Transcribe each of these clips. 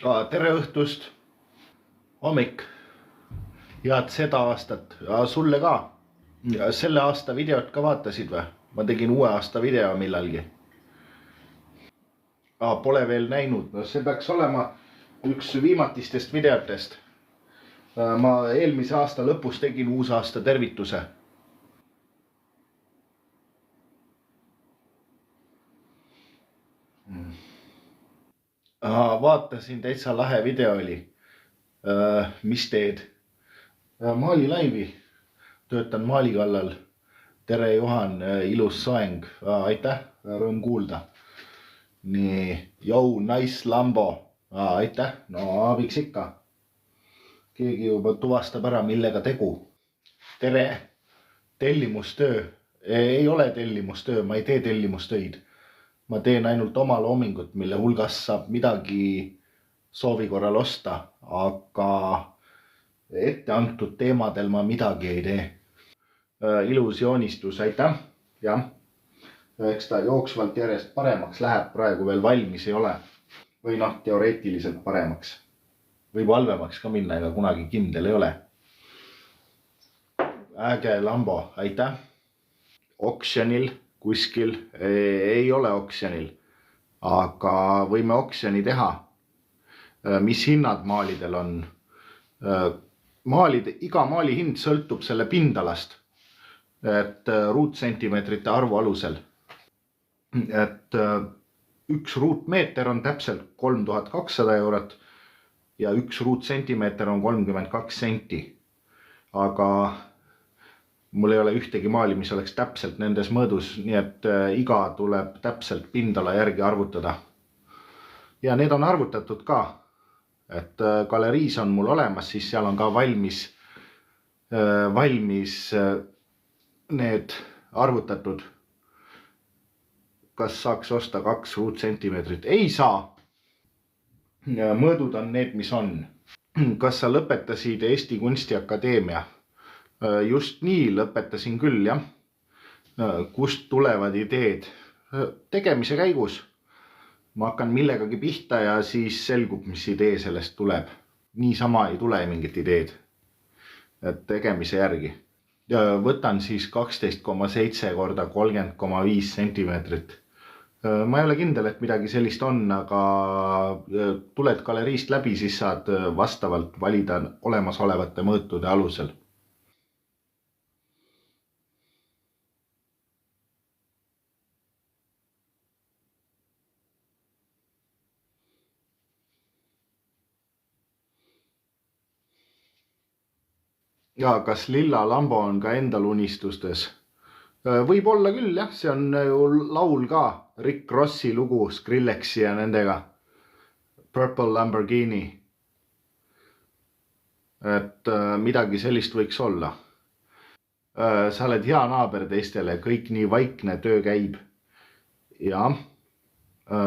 Tere õhtust, hommik, head seda aastat ja sulle ka. Ja selle aasta videot ka vaatasid või? Ma tegin uue aasta video millalgi. Pole veel näinud, no see peaks olema üks viimatistest videotest. Ma eelmise aasta lõpus tegin uusaasta tervituse. Vaatasin, täitsa lahe video oli. Mis teed? Maali laivi. Töötan maali kallal. Tere Juhan, ilus soeng. Aitäh, rõõm kuulda. Nii, jou, nice Lambo. Aitäh, no võiks ikka. Keegi juba tuvastab ära, millega tegu. Tere, tellimustöö. Ei ole tellimustöö, ma ei tee tellimustöid. Ma teen ainult oma loomingut, mille hulgas saab midagi soovi korral osta, aga ette antud teemadel ma midagi ei tee. Ilus joonistus, aitäh. Jah, eks ta jooksvalt järjest paremaks läheb, praegu veel valmis ei ole. Või noh, teoreetiliselt paremaks. Võib halvemaks ka minna, ega kunagi kindel ei ole. Äge Lambo, aitäh. Oksjonil kuskil ei ole oksjonil, aga võime oksjoni teha. Mis hinnad maalidel on? Iga maali hind sõltub selle pindalast, et ruutsentimeetrite arvu alusel. Et üks ruutmeeter on täpselt 3200 eurot ja üks ruutsentimeeter on 32 senti. Aga mul ei ole ühtegi maali, mis oleks täpselt nendes mõõdus, nii et iga tuleb täpselt pindala järgi arvutada. Ja need on arvutatud ka, et galeriis on mul olemas, siis seal on ka valmis need arvutatud. Kas saaks osta 2 ruutsentimeetrit? Ei saa. Mõõdud on need, mis on. Kas sa lõpetasid Eesti Kunstiakadeemia? Just nii lõpetasin küll, jah. Kust tulevad ideed? Tegemise käigus. Ma hakkan millegagi pihta ja siis selgub, mis idee sellest tuleb. Niisama ei tule mingit ideed. Tegemise järgi. Võtan siis 12,7 korda 30,5 sentimeetrit. Ma ei ole kindel, et midagi sellist on, aga tuled galeriist läbi, siis saad vastavalt valida olemasolevate mõõtude alusel. Ja kas Lilla Lambo on ka endal unistustes? Võib olla küll, jah, see on ju laul ka, Rick Rossi lugu, Skrillexi ja nendega. Purple Lamborghini. Et midagi sellist võiks olla. Sa oled hea naaber teistele, kõik nii vaikne, töö käib. Ja,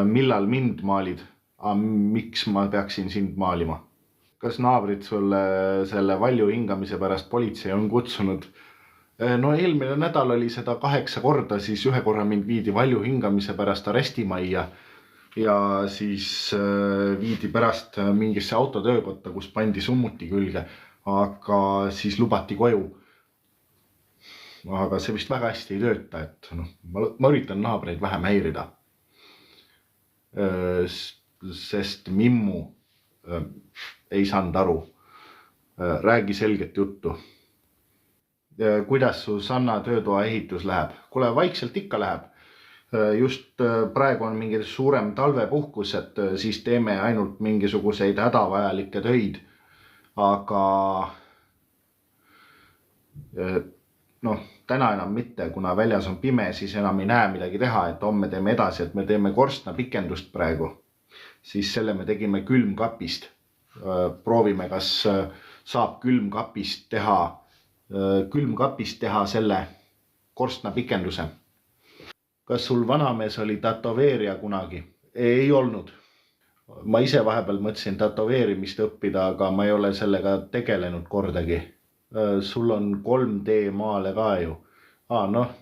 millal mind maalid? Miks ma peaksin sind maalima? Kas naabrid sulle selle valju hingamise pärast politsei on kutsunud? No eelmine nädal oli seda 8 korda, siis ühe korra mind viidi valju hingamise pärast arestimajja ja siis viidi pärast mingisse autotöökotta, kus pandi summuti külge, aga siis lubati koju. Aga see vist väga hästi ei tööta, et ma üritan naabreid vähem häirida. Sest Mimmu ei saanud aru. Räägi selget juttu. Kuidas su Sanna töötoa ehitus läheb? Kuule, vaikselt ikka läheb. Just praegu on mingi suurem talvepuhkus, et siis teeme ainult mingisuguseid hädavajalikke töid. Aga täna enam mitte, kuna väljas on pime, siis enam ei näe midagi teha, et homme teeme edasi, et me teeme korstna pikendust praegu. Siis selle me tegime külmkapist. Proovime, kas saab külmkapist teha selle korstna pikenduse. Kas sul vanamees oli tatoveerija kunagi? Ei olnud. Ma ise vahepeal mõtlesin tatoveerimist õppida, aga ma ei ole sellega tegelenud kordagi. Sul on 3D maale ka ju.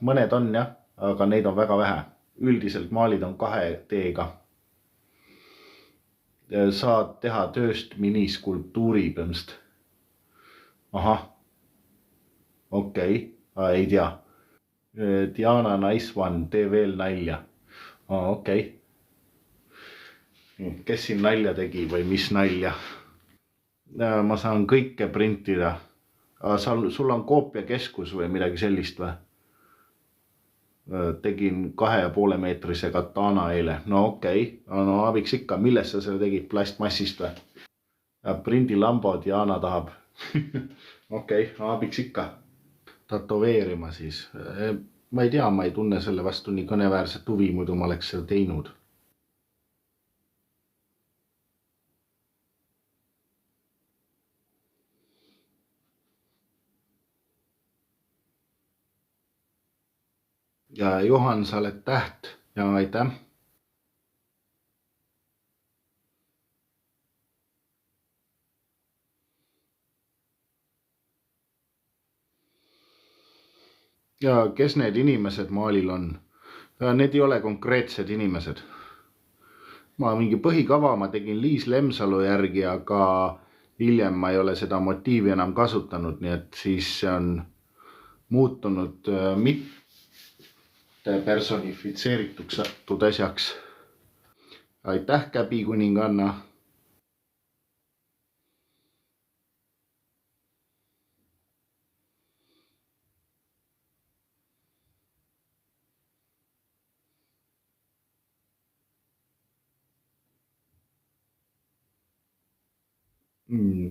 Mõned on jah, aga neid on väga vähe. Üldiselt maalid on 2D-ga. saad teha tööst miniskulptuuri põhimõtteliselt. Ahah, okei, ei tea. Diana Nice One, tee veel nalja. Okei. Kes siin nalja tegi või mis nalja? Ma saan kõike printida. Sul on koopiakeskus või midagi sellist või? Tegin 2,5 meetrise katana eile. No okei. No abiks ikka. Millest sa selle tegid? Plastmassist või? Prindi Lambo Diana tahab. Okei, abiks ikka. Tatoveerima siis. Ma ei tea, ma ei tunne selle vastu nii kõneväärset huvi, muidu ma oleks seda teinud. Ja Johan, sa oled täht ja aitäh. Ja kes need inimesed maalil on? Need ei ole konkreetsed inimesed. Ma mingi põhikava ma tegin Liis Lemsalu järgi, aga hiljem ma ei ole seda motiivi enam kasutanud, nii et siis see on muutunud mitte personifitseerituks asjaks. Aitäh, Käbi kuninganna.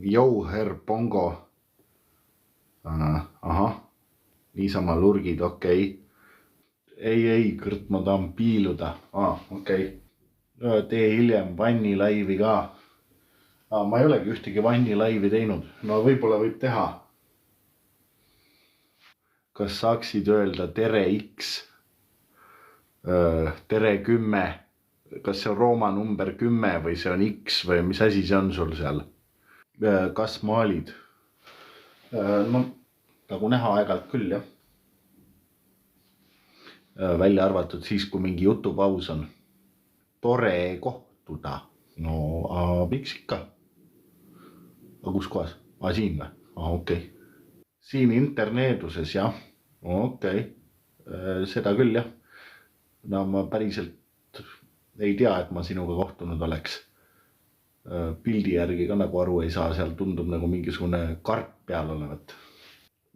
Jouher Pongo. Ahah, niisama lurgid, okei. Ei, kõrt, ma tahan piiluda. Okei. Tee hiljem vannilaivi ka. Ma ei olegi ühtegi vannilaivi teinud. No võib-olla võib teha. Kas saaksid öelda tere X? Tere 10. Kas see on Rooma number 10 või see on X või mis asi see on sul seal? Kas maalid? No nagu näha aeg-ajalt küll, jah. Välja arvatud siis, kui mingi jutupaus on. Tore kohtuda. No miks ikka? Aga kus kohas? Siin või? Okei. Siin interneeduses, jah. Okei. Seda küll, jah. No ma päriselt ei tea, et ma sinuga kohtunud oleks. Pildi järgi ka nagu aru ei saa, seal tundub nagu mingisugune karp peal olevat.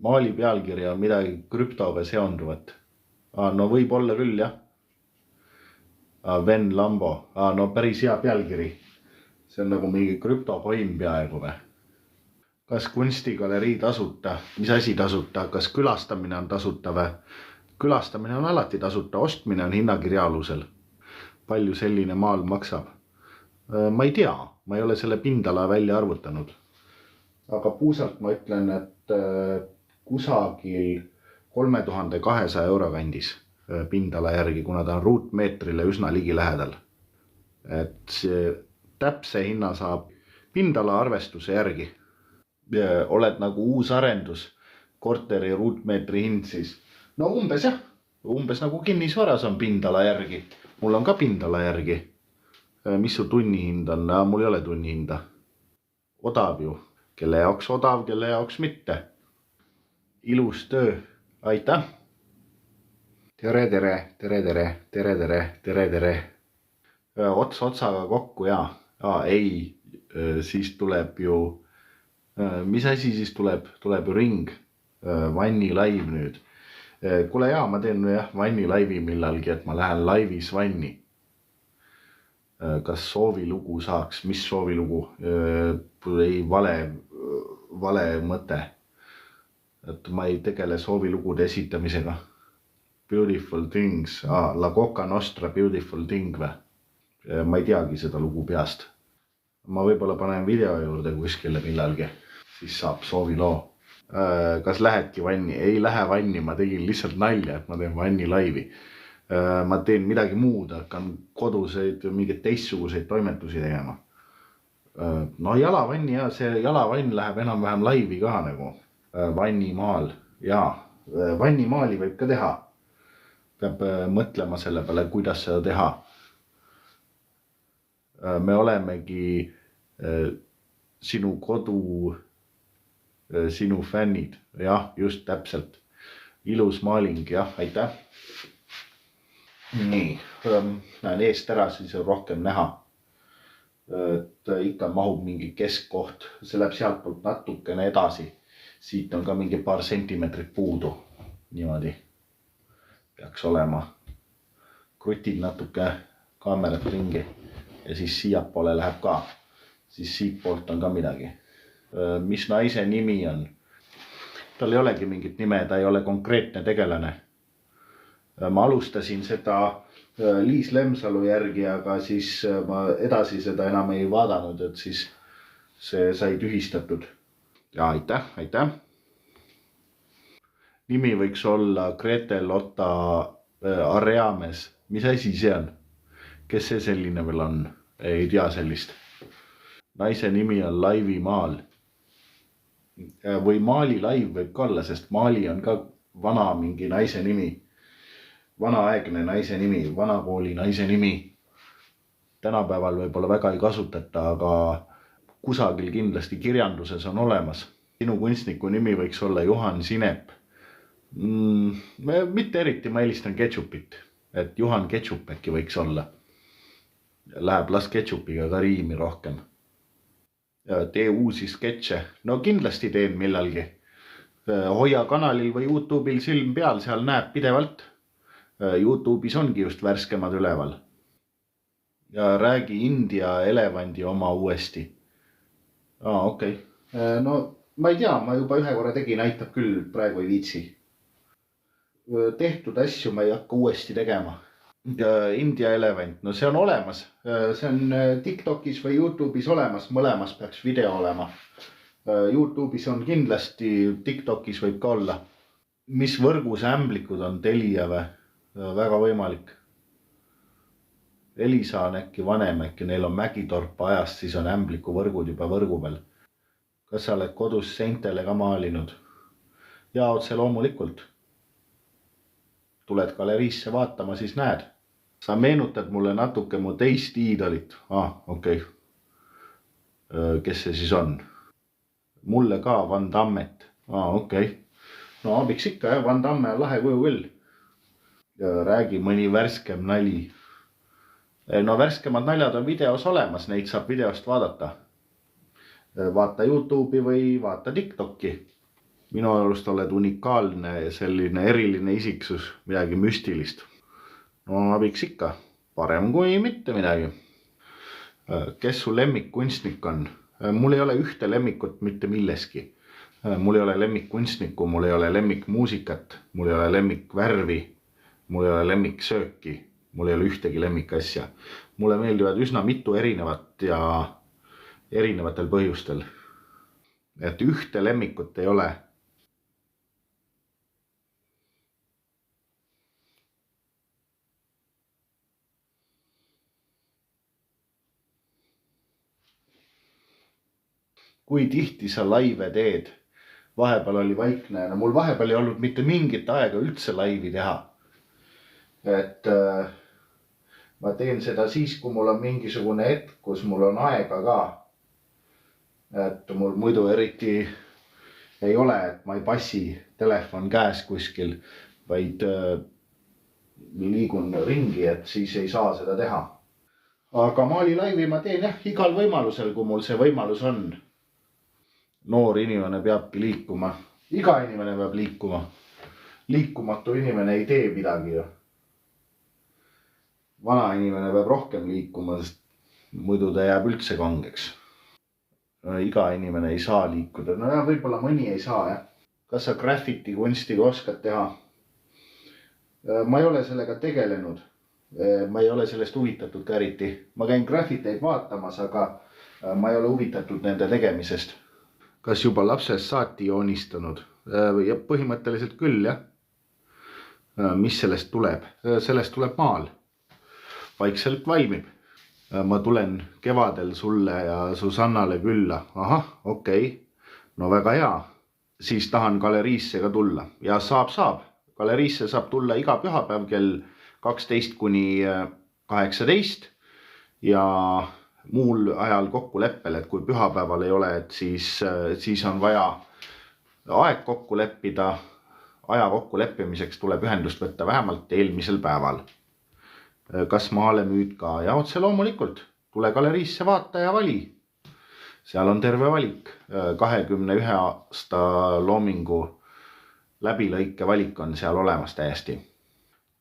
Maali pealkirja on midagi krüptoga seonduvat. No võib olla küll, jah. Ven Lambo. No päris hea pealkiri. See on nagu mingi krüptokoin peaaegu või? Kas kunstigalerii tasuta? Mis asi tasuta? Kas külastamine on tasuta või? Külastamine on alati tasuta, ostmine on hinnakirja alusel. Palju selline maal maksab? Ma ei tea, ma ei ole selle pindala välja arvutanud. Aga puusalt ma ütlen, et kusagil 3200 euro kandis pindala järgi, kuna ta on ruutmeetrile üsna ligi lähedal. Et see täpse hinna saab pindala arvestuse järgi. Oled nagu uus arendus, korteri ruutmeetri hind siis. No umbes jah, umbes nagu kinnisvaras on pindala järgi. Mul on ka pindala järgi. Mis su tunnihind on? Mul ei ole tunnihinda. Odav ju. Kelle jaoks odav, kelle jaoks mitte. Ilus töö. Aitäh. Tere. Ots otsaga kokku, jaa. Ei, siis tuleb ju... Mis asi siis tuleb? Tuleb ju ring. Vannilaiv nüüd. Kuule jaa, ma teen jah vannilaivi millalgi, et ma lähen laivis vanni. Kas soovilugu saaks? Mis soovilugu? Ei, vale mõte. Et ma ei tegele soovilugude esitamisega. Beautiful Things. La Coca Nostra Beautiful Thing või? Ma ei teagi seda lugu peast. Ma võib-olla panen video juurde kuskile millalgi. Siis saab sooviloo. Kas lähedki vanni? Ei lähe vanni, ma tegin lihtsalt nalja, et ma teen vanni laivi. Ma teen midagi muud, hakkan koduseid mingeid teistsuguseid toimetusi tegema. No jalavanni ja see jalavann läheb enam-vähem laivi ka nagu. Vannimaal, jaa. Vannimaali võib ka teha. Peab mõtlema selle peale, kuidas seda teha. Me olemegi sinu kodu, sinu fännid. Jah, just täpselt. Ilus maaling, jah, aitäh. Nii, näen eest ära, siis on rohkem näha. Et ikka mahub mingi keskkoht, see läheb sealt poolt natukene edasi. Siit on ka mingi paar sentimeetrit puudu. Niimoodi peaks olema. Krutid natuke kaamerat ringi ja siis siiapoole läheb ka. Siis siit poolt on ka midagi. Mis naise nimi on? Tal ei olegi mingit nime, ta ei ole konkreetne tegelane. Ma alustasin seda Liis Lemsalu järgi, aga siis ma edasi seda enam ei vaadanud, et siis see sai tühistatud. Ja aitäh. Nimi võiks olla Gretel Otta Areames. Mis asi see on? Kes see selline veel on? Ei tea sellist. Naise nimi on Laivi Maal. Või Maali Laiv võib ka olla, sest Maali on ka vana mingi naise nimi. Vanaaegne naise nimi, vanakooli naise nimi. Tänapäeval võib-olla väga ei kasutata, aga kusagil kindlasti kirjanduses on olemas. Sinu kunstniku nimi võiks olla Juhan Sinep. Mitte eriti, ma eelistan ketšupit. Et Juhan Ketšup äkki võiks olla. Läheb las ketšupiga ka riimi rohkem. Tee uusi sketše. No kindlasti teen millalgi. Hoia kanalil või YouTube'il silm peal, seal näeb pidevalt. YouTube'is ongi just värskemad üleval. Ja räägi India elevandi oma uuesti. Okei. No ma ei tea, ma juba ühe korra tegin, aitab küll, praegu ei viitsi. Tehtud asju ma ei hakka uuesti tegema. India elevant, no see on olemas. See on TikTokis või YouTube'is olemas, mõlemas peaks video olema. YouTube'is on kindlasti, TikTokis võib ka olla. Mis võrgus ämblikud on Telia või? Väga võimalik. Elisa on äkki vanem, äkki neil on Mägitorpa ajast, siis on ämbliku võrgud juba võrgu peal. Kas sa oled kodus seintele ka maalinud? Ja otse loomulikult. Tuled galeriisse vaatama, siis näed. Sa meenutad mulle natuke mu teist iidolit. Okei. Kes see siis on? Mulle ka Van Dammet. Okei. No abiks ikka, Van Damme on lahe kuju küll. Räägi mõni värskem nali. No värskemad naljad on videos olemas, neid saab videost vaadata. Vaata YouTube'i või vaata TikTok'i. Minu arust oled unikaalne ja selline eriline isiksus, midagi müstilist. No abiks ikka, parem kui mitte midagi. Kes su lemmikkunstnik on? Mul ei ole ühte lemmikut mitte milleski. Mul ei ole lemmikkunstnikku, mul ei ole lemmikmuusikat, mul ei ole lemmikvärvi. Mul ei ole lemmiksööki, mul ei ole ühtegi lemmikasja. Mulle meeldivad üsna mitu erinevat ja erinevatel põhjustel. Et ühte lemmikut ei ole. Kui tihti sa laive teed? Vahepeal oli vaikne. Mul vahepeal ei olnud mitte mingit aega üldse laivi teha. Et ma teen seda siis, kui mul on mingisugune hetk, kus mul on aega ka. Et mul muidu eriti ei ole, et ma ei passi telefon käes kuskil, vaid liigun ringi, et siis ei saa seda teha. Aga Maali laivi ma teen jah, igal võimalusel, kui mul see võimalus on. Noor inimene peabki liikuma. Iga inimene peab liikuma. Liikumatu inimene ei tee midagi ju. Vana inimene peab rohkem liikuma, sest muidu ta jääb üldse kangeks. Iga inimene ei saa liikuda. No ja võib-olla mõni ei saa, jah. Kas sa graffiti kunstiga oskad teha? Ma ei ole sellega tegelenud. Ma ei ole sellest huvitatud ka eriti. Ma käin graffiteid vaatamas, aga ma ei ole huvitatud nende tegemisest. Kas juba lapsest saati joonistanud? Ja põhimõtteliselt küll, jah. Mis sellest tuleb? Sellest tuleb maal. Vaikselt valmib. Ma tulen kevadel sulle ja Susannale külla. Ahah, okei. No väga hea. Siis tahan galeriisse ka tulla. Ja saab. Galeriisse saab tulla iga pühapäev kell 12 kuni 18. Ja muul ajal kokkuleppel, et kui pühapäeval ei ole, et siis on vaja aeg kokku leppida. Aja kokkuleppimiseks tuleb ühendust võtta vähemalt eelmisel päeval. Kas maale müüd ka? Ja otse loomulikult, tule galeriisse vaata ja vali. Seal on terve valik. 21 aasta loomingu läbilõike valik on seal olemas täiesti.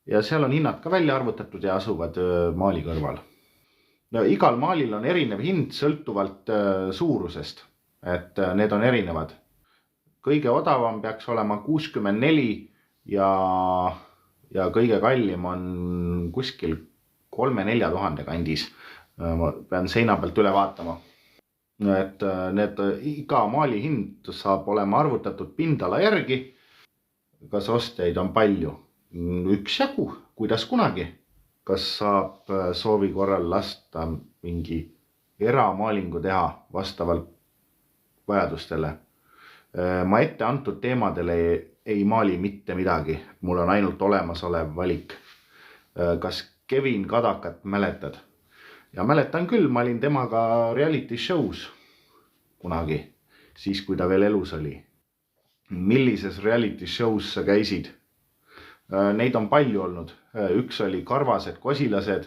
Ja seal on hinnad ka välja arvutatud ja asuvad maali kõrval. No, igal maalil on erinev hind sõltuvalt suurusest, et need on erinevad. Kõige odavam peaks olema 64 ja kõige kallim on kuskil 3-4 tuhande kandis. Ma pean seina pealt üle vaatama. Et iga maali hind saab olema arvutatud pindala järgi. Kas ostjaid on palju? Üksjagu, kuidas kunagi. Kas saab soovi korral lasta mingi eramaalingu teha vastavalt vajadustele? Ma ette antud teemadele ei maali mitte midagi. Mul on ainult olemasolev valik. Kas Kevin Kadakat mäletad? Ja mäletan küll, ma olin temaga reality show's kunagi, siis kui ta veel elus oli. Millises reality show's sa käisid? Neid on palju olnud. Üks oli Karvased kosilased,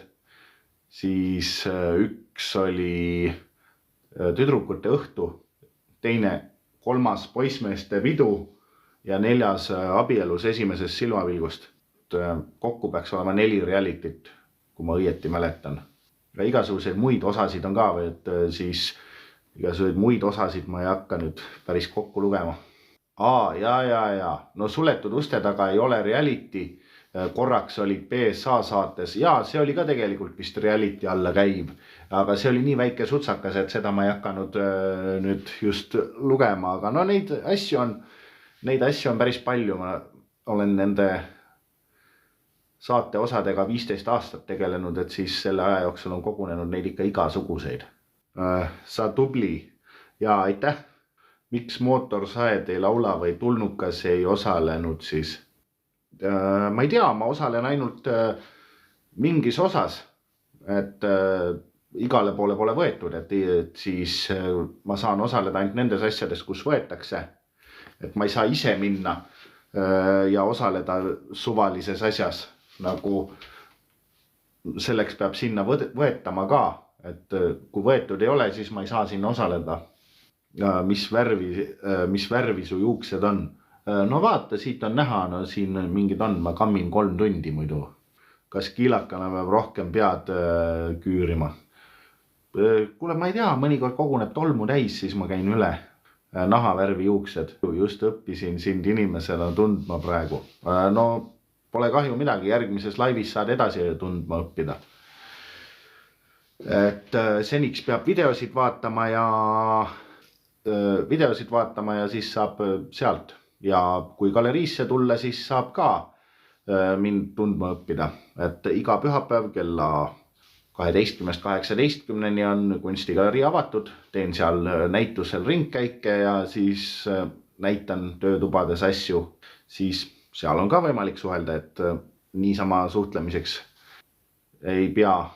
siis üks oli Tüdrukute õhtu, teine kolmas Poissmeeste pidu ja 4. abielus esimesest silmavilgust. Kokku peaks olema 4 realityt, kui ma õieti mäletan. Ja igasuguseid muid osasid on ka, et siis igasuguseid muid osasid ma ei hakka nüüd päris kokku lugema. Ja. No Suletud uste taga ei ole reality. Korraks oli PSA saates. Ja see oli ka tegelikult vist reality alla käiv. Aga see oli nii väike sutsakas, et seda ma ei hakanud nüüd just lugema. Aga no neid asju on päris palju. Ma olen nende saate osadega 15 aastat tegelenud, et siis selle aja jooksul on kogunenud neid ikka igasuguseid. Sa tubli. Ja aitäh. Miks Mootorsaed ei laula või Tulnukas ei osalenud siis? Ma ei tea, ma osalen ainult mingis osas, et igale poole pole võetud, et siis ma saan osaleda ainult nendes asjades, kus võetakse. Et ma ei saa ise minna ja osaleda suvalises asjas, nagu selleks peab sinna võetama ka, et kui võetud ei ole, siis ma ei saa sinna osaleda. Ja mis värvi su juuksed on? No vaata, siit on näha, no siin mingid on, ma kammin 3 tundi muidu. Kas kiilakana peab rohkem pead küürima? Kuule, ma ei tea, mõnikord koguneb tolmu täis, siis ma käin üle. Nahavärvi juuksed. Just õppisin sind inimesena tundma praegu. No pole kahju midagi, järgmises laivis saad edasi tundma õppida. Et seniks peab videosid vaatama ja siis saab sealt. Ja kui galeriisse tulla, siis saab ka mind tundma õppida. Et iga pühapäev kella 12-18 on kunstigalerii avatud. Teen seal näitusel ringkäike ja siis näitan töötubades asju. Siis seal on ka võimalik suhelda, et niisama suhtlemiseks ei pea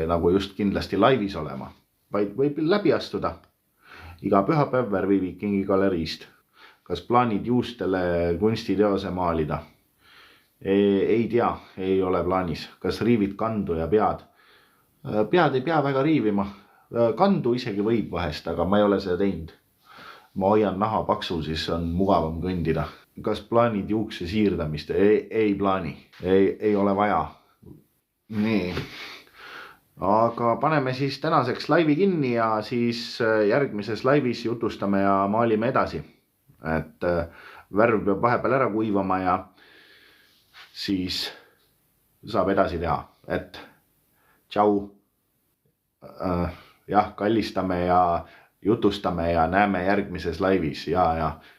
nagu just kindlasti laivis olema, vaid võib läbi astuda. Iga pühapäev Värviviikingi galeriist. Kas plaanid juustele kunstiteose maalida? Ei tea, ei ole plaanis. Kas riivid kandu ja pead? Pead ei pea väga riivima. Kandu isegi võib vahest, aga ma ei ole seda teinud. Ma hoian naha paksu, siis on mugavam kõndida. Kas plaanid juukse siirdamist? Ei plaani. Ei ole vaja. Nii. Aga paneme siis tänaseks laivi kinni ja siis järgmises laivis jutustame ja maalime edasi. Et värv peab vahepeal ära kuivama ja siis saab edasi teha. Et tšau. Jah, kallistame ja jutustame ja näeme järgmises laivis. Ja